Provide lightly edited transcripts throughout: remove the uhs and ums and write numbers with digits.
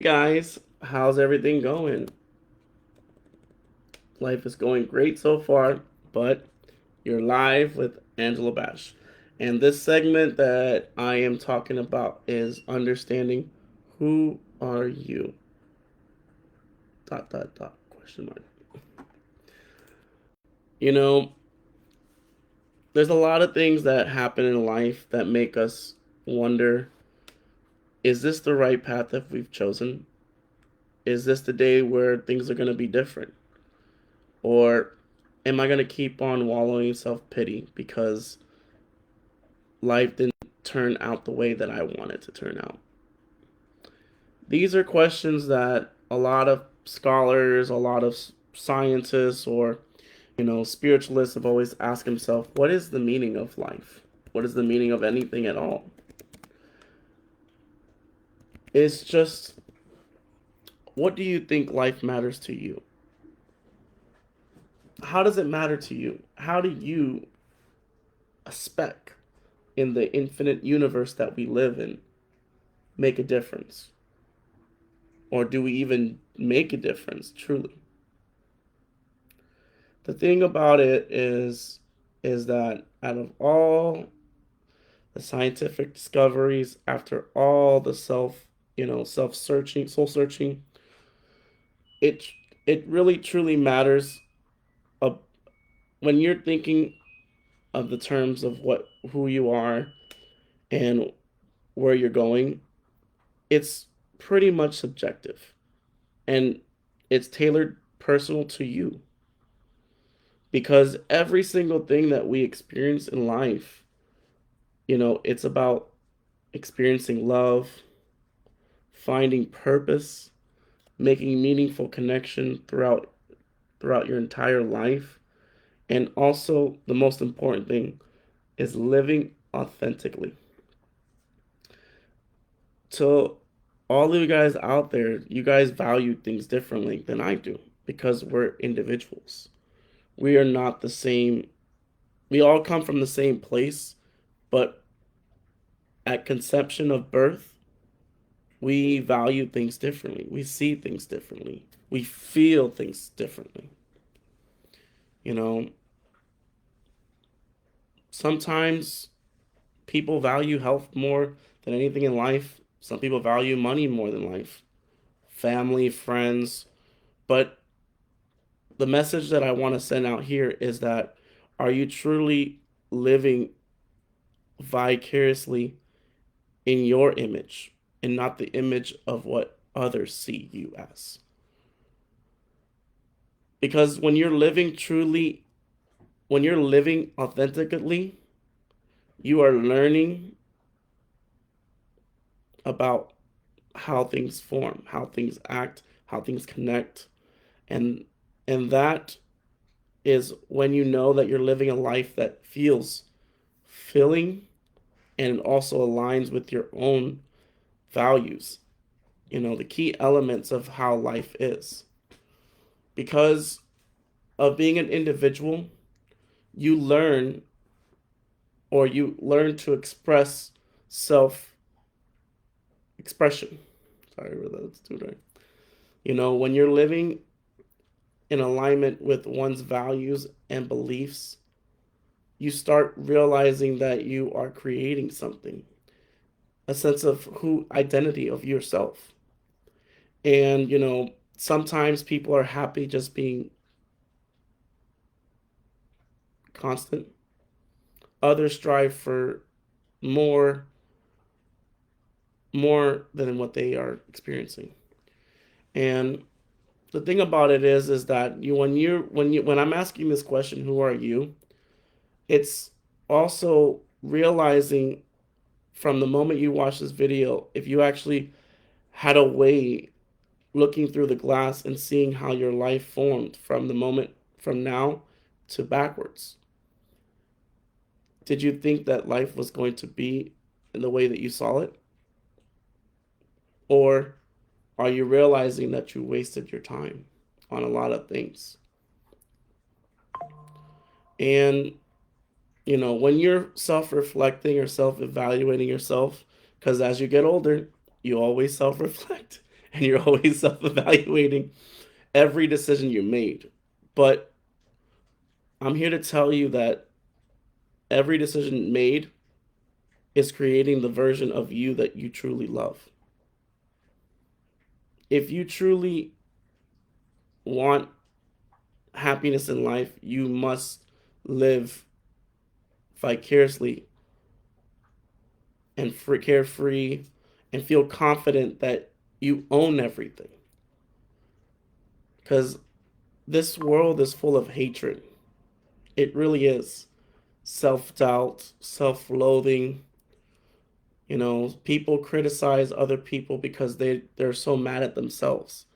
Guys, how's everything going? Life is going great so far, but you're live with Angela Bash. And this segment that I am talking about is understanding who are you? Dot dot dot question mark. You know, there's a lot of things that happen in life that make us wonder, is this the right path that we've chosen? Is this the day where things are going to be different? Or am I going to keep on wallowing in self pity because life didn't turn out the way that I wanted to turn out? These are questions that a lot of scholars, a lot of scientists, or spiritualists have always asked themselves, what is the meaning of life? What is the meaning of anything at all? It's just, what do you think life matters to you? How does it matter to you? How do you, a speck in the infinite universe that we live in, make a difference? Or do we even make a difference truly? The thing about it is that out of all the scientific discoveries, after all the self-searching, soul searching, it it really truly matters of when you're thinking of the terms of what who you are and where you're going. It's pretty much subjective, and it's tailored personal to you, because every single thing that we experience in life, it's about experiencing love, finding purpose, making meaningful connection throughout your entire life, and also the most important thing is living authentically. So all of you guys out there, you guys value things differently than I do because we're individuals. We are not the same. We all come from the same place, but at conception of birth, we value things differently. We see things differently. We feel things differently. You know, sometimes people value health more than anything in life. Some people value money more than life, family, friends. But the message that I want to send out here is that, are you truly living vicariously in your image and not the image of what others see you as? Because when you're living authentically, you are learning about how things form, how things act, how things connect. And that is when you know that you're living a life that feels filling and also aligns with your own values, the key elements of how life is. Because of being an individual, you learn you learn to express self expression. Sorry, that's too right. When you're living in alignment with one's values and beliefs, you start realizing that you are creating something, a sense of identity of yourself. And, sometimes people are happy just being constant. Others strive for more, more than what they are experiencing. And the thing about it is that when I'm asking this question, who are you? It's also realizing from the moment you watch this video, if you actually had a way looking through the glass and seeing how your life formed from the moment from now to backwards. Did you think that life was going to be in the way that you saw it? Or are you realizing that you wasted your time on a lot of things? And, when you're self reflecting or self evaluating yourself, because as you get older, you always self reflect and you're always self-evaluating every decision you made. But I'm here to tell you that every decision made is creating the version of you that you truly love. If you truly want happiness in life, you must live vicariously and carefree and feel confident that you own everything. Because this world is full of hatred. It really is. Self doubt, self loathing. People criticize other people because they're so mad at themselves.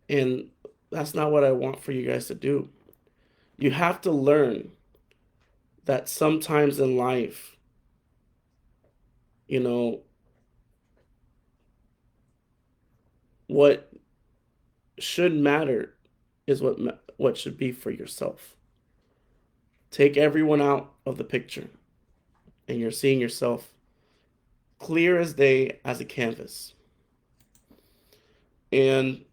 And that's not what I want for you guys to do. You have to learn that sometimes in life, you know, what should matter is what should be for yourself. Take everyone out of the picture and you're seeing yourself clear as day as a canvas. And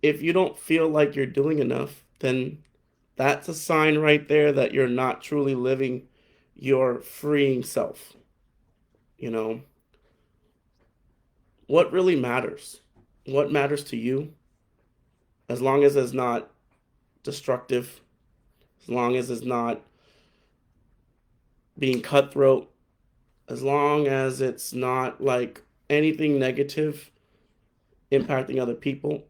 if you don't feel like you're doing enough, then that's a sign right there that you're not truly living your freeing self. You know, what really matters? What matters to you, as long as it's not destructive, as long as it's not being cutthroat, as long as it's not like anything negative impacting other people,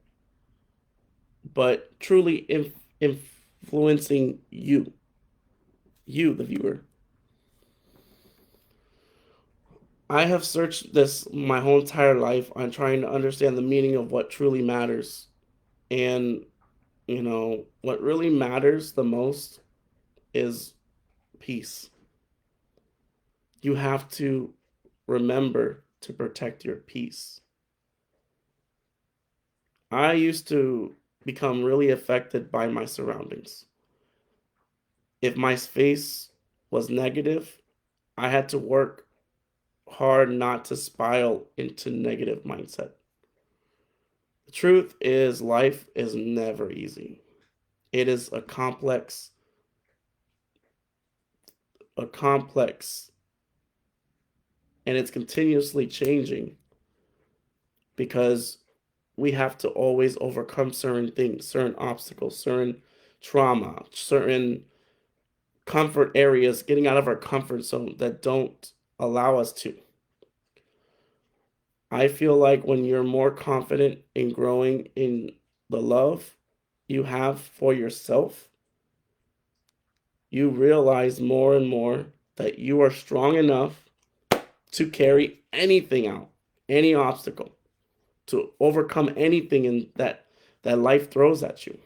but truly influencing you, the viewer. I have searched this my whole entire life on trying to understand the meaning of what truly matters. And, what really matters the most is peace. You have to remember to protect your peace. I used to become really affected by my surroundings. If my space was negative, I had to work hard not to spiral into negative mindset. The truth is, life is never easy. It is a complex, and it's continuously changing because we have to always overcome certain things, certain obstacles, certain trauma, certain comfort areas, getting out of our comfort zone that don't allow us to. I feel like when you're more confident in growing in the love you have for yourself, you realize more and more that you are strong enough to carry anything out, any obstacle, to overcome anything in that life throws at you.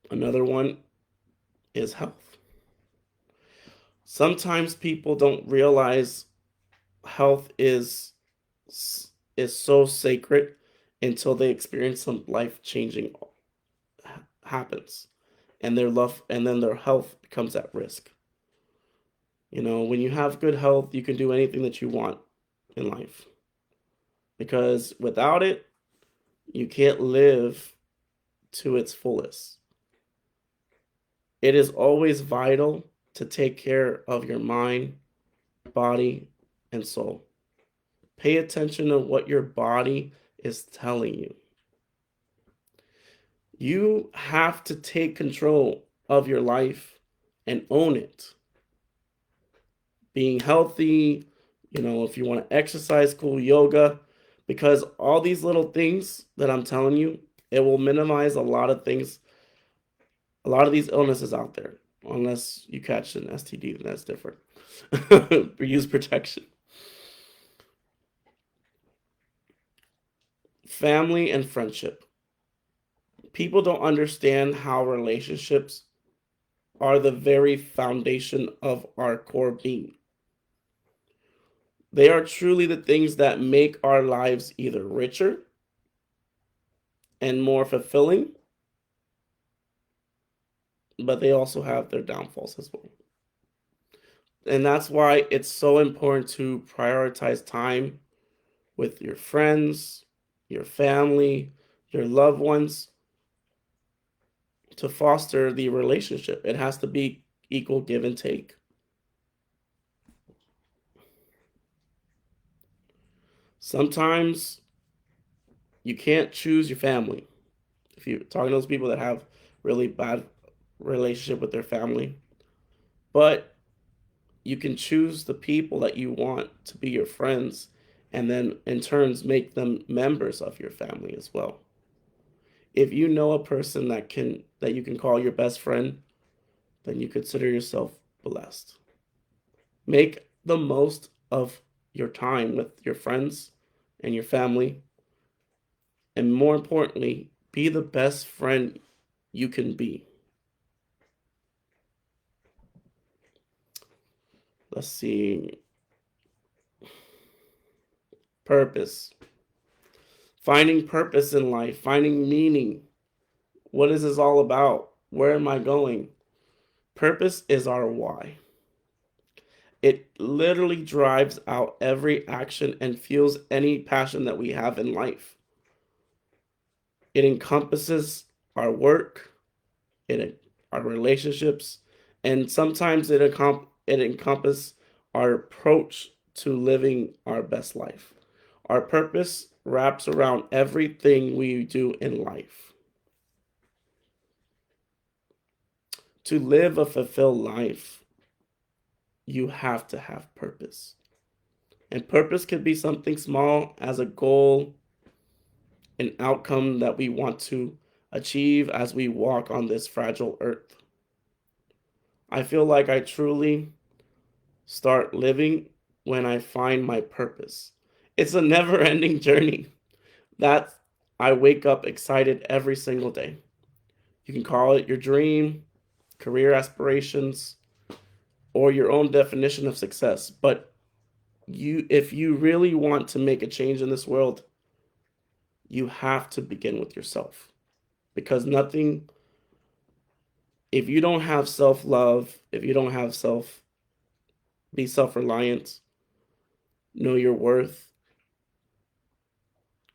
Another one is health. Sometimes people don't realize health is so sacred until they experience some life-changing happens and then their health becomes at risk. When you have good health, you can do anything that you want in life because without it, you can't live to its fullest. It is always vital to take care of your mind, body, and soul. Pay attention to what your body is telling you. You have to take control of your life and own it. Being healthy, if you want to exercise, cool, yoga, because all these little things that I'm telling you, it will minimize a lot of things, a lot of these illnesses out there, unless you catch an STD, then that's different. Use protection. Family and friendship. People don't understand how relationships are the very foundation of our core being. They are truly the things that make our lives either richer and more fulfilling, but they also have their downfalls as well. And that's why it's so important to prioritize time with your friends, your family, your loved ones to foster the relationship. It has to be equal give and take. Sometimes you can't choose your family. If you're talking to those people that have really bad relationship with their family, but you can choose the people that you want to be your friends and then in turns make them members of your family as well. If you know a person that you can call your best friend, then you consider yourself blessed. Make the most of your time with your friends and your family, and more importantly, be the best friend you can be. Let's see. Purpose. Finding purpose in life, finding meaning. What is this all about? Where am I going? Purpose is our why. It literally drives out every action and fuels any passion that we have in life. It encompasses our work, our relationships, and sometimes it encompasses our approach to living our best life. Our purpose wraps around everything we do in life. To live a fulfilled life, you have to have purpose. And purpose could be something small as a goal, an outcome that we want to achieve as we walk on this fragile earth. I feel like I truly start living when I find my purpose. It's a never ending journey that I wake up excited every single day. You can call it your dream, career aspirations, or your own definition of success. But if you really want to make a change in this world, you have to begin with yourself. Because nothing, if you don't have self love, if you don't have be self reliant, know your worth,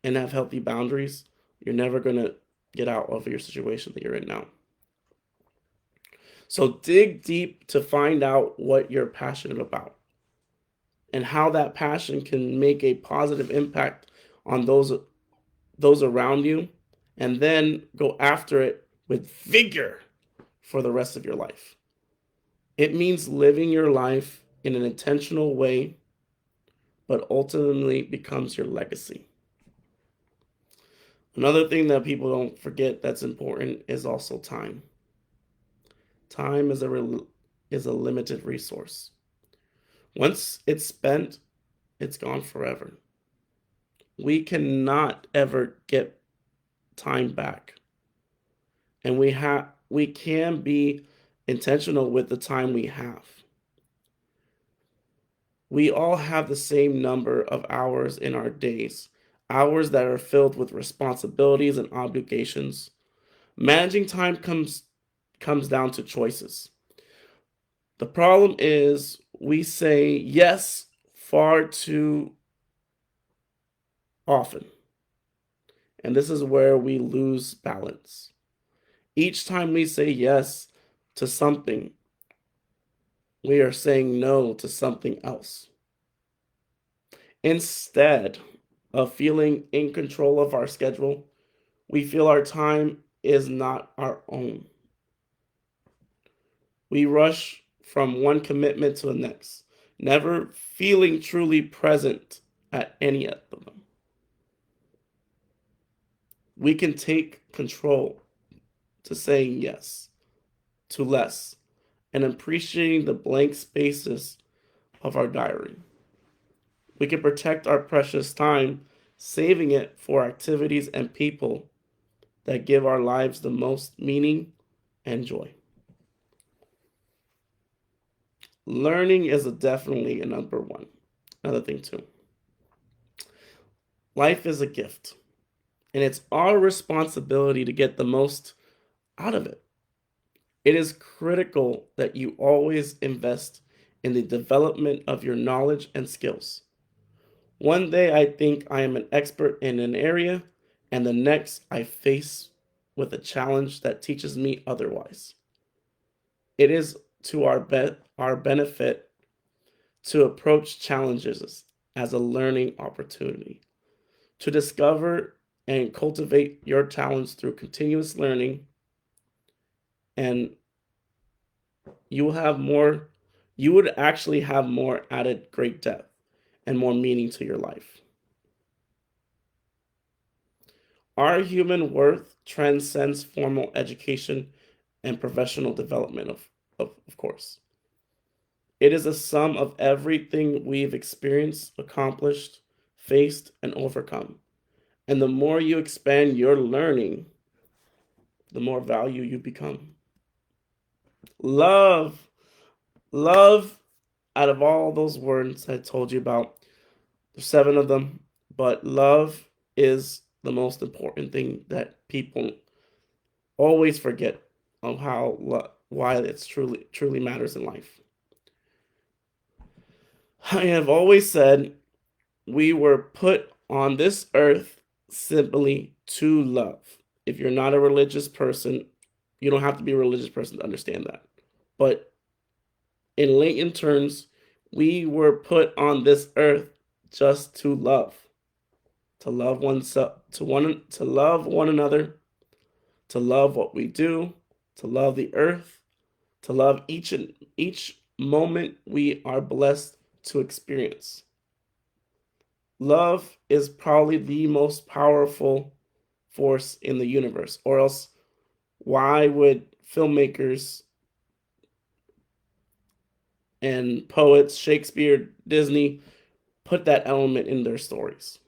and have healthy boundaries, you're never going to get out of your situation that you're in now. So dig deep to find out what you're passionate about and how that passion can make a positive impact on those around you, and then go after it with vigor for the rest of your life. It means living your life in an intentional way, but ultimately becomes your legacy. Another thing that people don't forget that's important is also time. Time is a limited resource. Once it's spent, it's gone forever. We cannot ever get time back. And we can be intentional with the time we have. We all have the same number of hours in our days, hours that are filled with responsibilities and obligations. Managing time comes down to choices. The problem is we say yes far too often. And this is where we lose balance. Each time we say yes to something, we are saying no to something else. Instead of feeling in control of our schedule, we feel our time is not our own. We rush from one commitment to the next, never feeling truly present at any of them. We can take control to saying yes to less and appreciating the blank spaces of our diary. We can protect our precious time, saving it for activities and people that give our lives the most meaning and joy. Learning is definitely a number one. Another thing, too. Life is a gift, and it's our responsibility to get the most out of it. It is critical that you always invest in the development of your knowledge and skills. One day I think I am an expert in an area, and the next I face with a challenge that teaches me otherwise. It is to our benefit to approach challenges as a learning opportunity, to discover and cultivate your talents through continuous learning, and you will have more, you would actually have more added great depth and more meaning to your life. Our human worth transcends formal education and professional development, of course. It is a sum of everything we've experienced, accomplished, faced, and overcome. And the more you expand your learning, the more value you become. Love, love, out of all those words I told you about, there's 7 of them, but love is the most important thing that people always forget of why it's truly matters in life. I have always said we were put on this earth simply to love. If you're not a religious person, you don't have to be a religious person to understand that. But in Layton terms, we were put on this earth just to love, to love oneself, to love one another, to love what we do, to love the earth, to love each moment we are blessed to experience. Love is probably the most powerful force in the universe, or else why would filmmakers and poets, Shakespeare, Disney, put that element in their stories?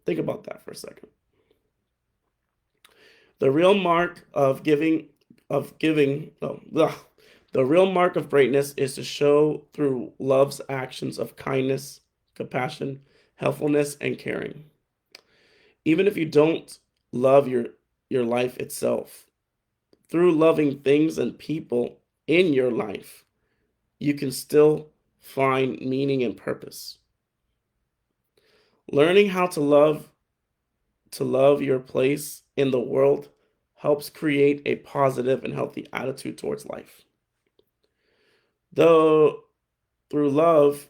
Think about that for a second. The real mark of the real mark of greatness is to show through love's actions of kindness, compassion, helpfulness, and caring. Even if you don't love your life itself, through loving things and people in your life, you can still find meaning and purpose. Learning how to love your place in the world helps create a positive and healthy attitude towards life. Though through love,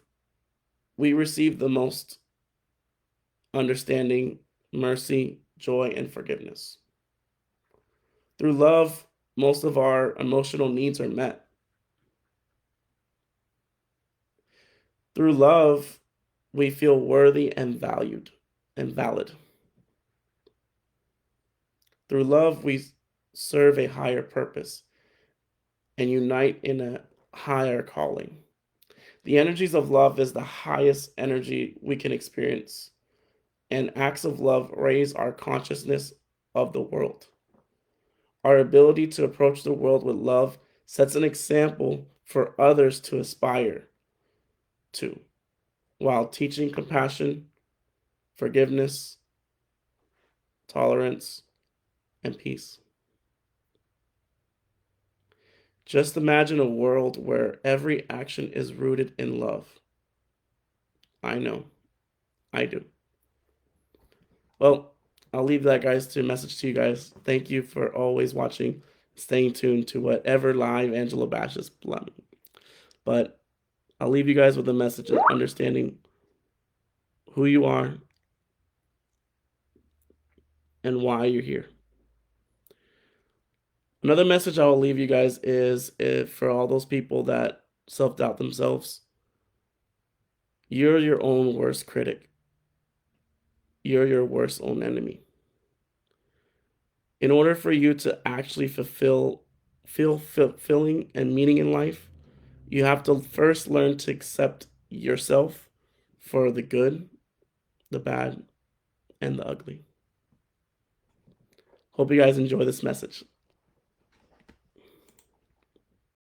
we receive the most understanding, mercy, joy, and forgiveness. Through love, most of our emotional needs are met. Through love, we feel worthy and valued and valid. Through love, we serve a higher purpose and unite in a higher calling. The energies of love is the highest energy we can experience, and acts of love raise our consciousness of the world. Our ability to approach the world with love sets an example for others to aspire to, while teaching compassion, forgiveness, tolerance, and peace. Just imagine a world where every action is rooted in love. I know, I do. Well, I'll leave that, guys, to a message to you guys. Thank you for always watching, staying tuned to whatever live Angela Bash is plumbing. But I'll leave you guys with a message of understanding who you are and why you're here. Another message I will leave you guys is if for all those people that self-doubt themselves, you're your own worst critic. You're your worst own enemy. In order for you to actually feel fulfilling and meaning in life, you have to first learn to accept yourself for the good, the bad, and the ugly. Hope you guys enjoy this message.